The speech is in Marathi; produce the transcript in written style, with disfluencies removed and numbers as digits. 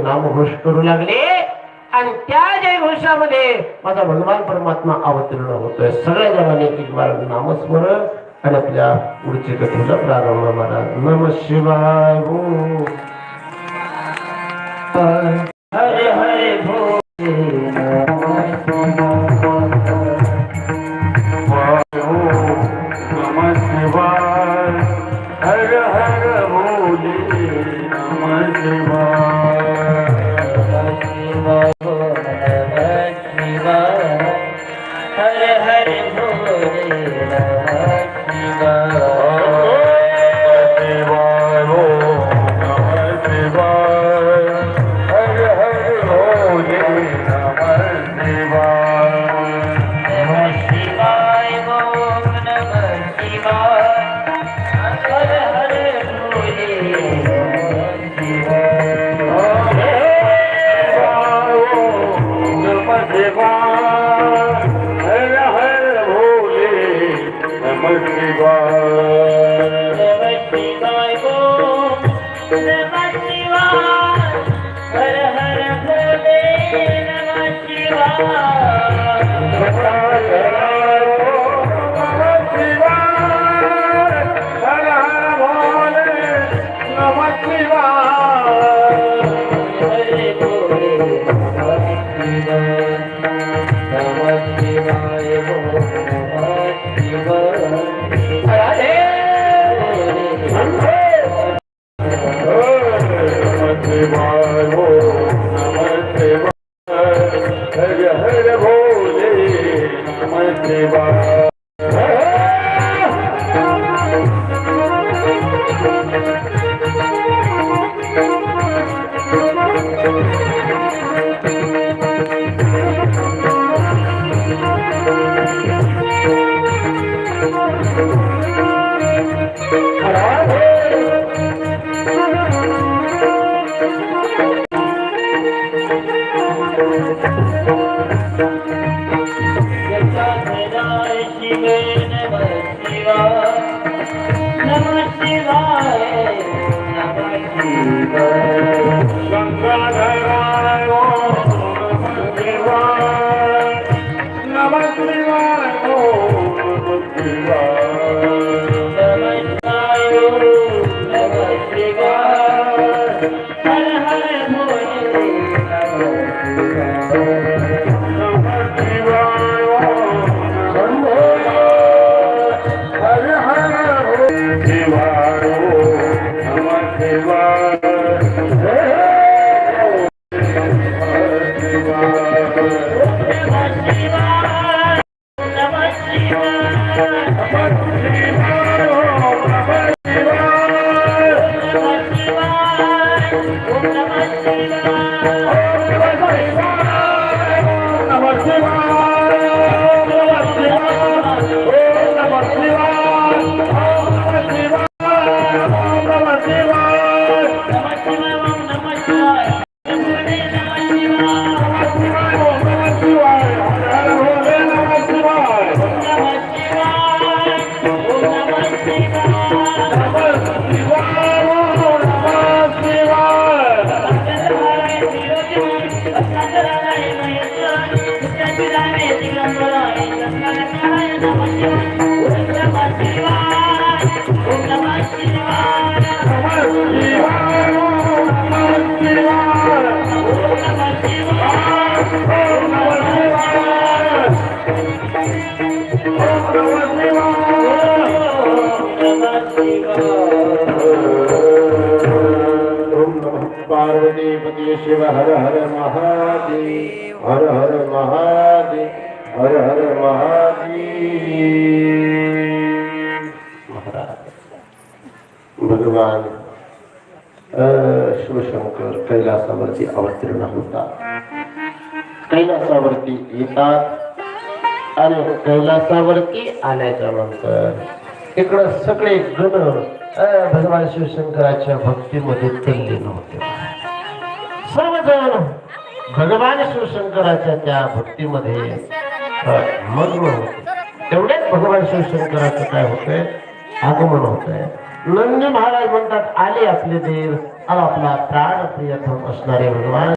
नामघोष करू लागले आणि त्या जयघोषामध्ये माझा भगवान परमात्मा अवतीर्ण होतोय. सगळ्या जणांनी एक बार नामस्मरण आणि आपल्या पुढची कथेला प्रारंभ करा. नम शिवाय. हरे हरे भोले नम शिवाय. हर हर भोले नम शिवाय. हर हर भोले पार्वती शिव हर हर महादेव. हर हर महादेव. हर हर महादेव. भगवान शिवशंकर कैलासावरती अवतीर्ण होतात. कैलासावरती येतात आणि कैलासावरती आल्याच्या नंतर इकडं सगळे गण भगवान शिवशंकराच्या भक्तीमध्ये तल्लीन होते. सर्वजण भगवान शिवशंकराच्या त्या भक्तीमध्ये मग्न होते. तेवढ्याच भगवान शिवशंकराचं काय होतंय, आगमन होतंय. नंदी महाराज म्हणतात, आले आपले देव. अब आपला प्राण प्रियतम असणारे भगवान